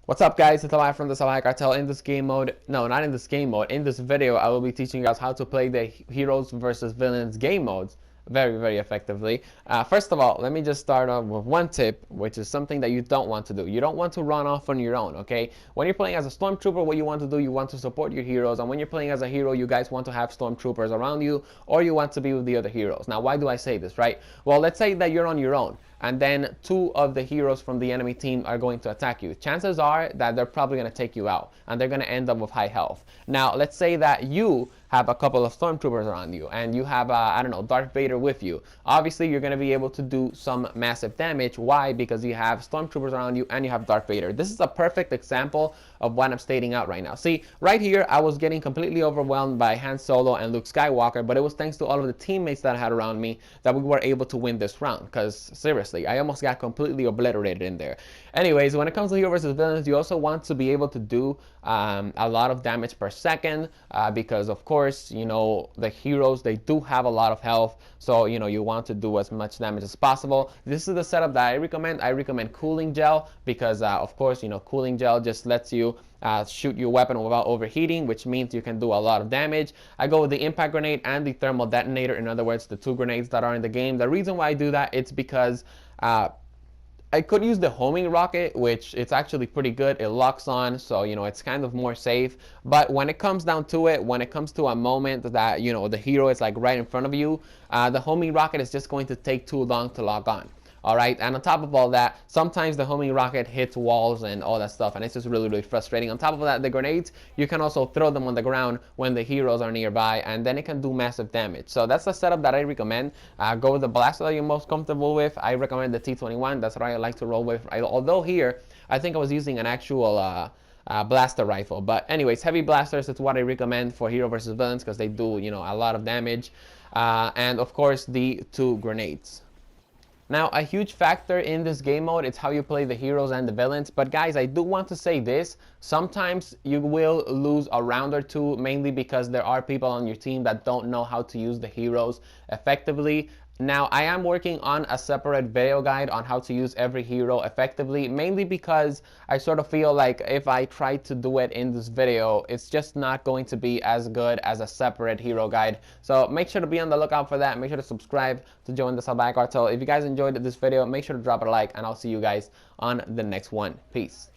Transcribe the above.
What's up, guys? It's Salvajee from the Salvajee Cartel. In this game mode, no, not in this game mode. In this video, I will be teaching you guys how to play the heroes versus villains game modes very effectively. First of all, let me just start off with one tip, which is something that you don't want to do. You don't want to run off on your own, okay? When you're playing as a stormtrooper, what you want to do, you want to support your heroes, and when you're playing as a hero, you guys want to have stormtroopers around you, or you want to be with the other heroes. Now, why do I say this, right? Well, let's say that you're on your own, and then two of the heroes from the enemy team are going to attack you. Chances are that they're probably going to take you out, and they're going to end up with high health. Now, let's say that you have a couple of stormtroopers around you, and you have, I don't know, Darth Vader with you. Obviously, you're going to be able to do some massive damage. Why? Because you have stormtroopers around you, and you have Darth Vader. This is a perfect example of what I'm stating out right now. See, right here, I was getting completely overwhelmed by Han Solo and Luke Skywalker, but it was thanks to all of the teammates that I had around me that we were able to win this round, because seriously, I almost got completely obliterated in there. Anyways, when it comes to hero versus villains, you also want to be able to do a lot of damage per second, because of course, you know, the heroes, they do have a lot of health, so you know, you want to do as much damage as possible. This is the setup that I recommend. I recommend cooling gel because of course, you know, cooling gel just lets you shoot your weapon without overheating, which means you can do a lot of damage. I go with the impact grenade and the thermal detonator, in other words, the two grenades that are in the game. The reason why I do that, it's because I could use the homing rocket, which it's actually pretty good. It locks on, so you know, it's kind of more safe. But when it comes down to it, when it comes to a moment that, you know, the hero is like right in front of you, the homing rocket is just going to take too long to lock on. All right, and on top of all that, sometimes the homing rocket hits walls and all that stuff, and it's just really frustrating. On top of that, the grenades, you can also throw them on the ground when the heroes are nearby, and then it can do massive damage. So that's the setup that I recommend. Go with the blaster that you're most comfortable with. I recommend the T21. That's what I like to roll with. Although here, I think I was using an actual blaster rifle. But anyways, heavy blasters is what I recommend for hero versus villains because they do, you know, a lot of damage. And of course, the two grenades. Now, a huge factor in this game mode is how you play the heroes and the villains. But guys, I do want to say this. Sometimes you will lose a round or two, mainly because there are people on your team that don't know how to use the heroes effectively. Now, I am working on a separate video guide on how to use every hero effectively, mainly because I sort of feel like if I try to do it in this video, it's just not going to be as good as a separate hero guide. So make sure to be on the lookout for that. Make sure to subscribe to join the Salvajee Cartel. If you guys enjoyed this video, make sure to drop a like, and I'll see you guys on the next one. Peace.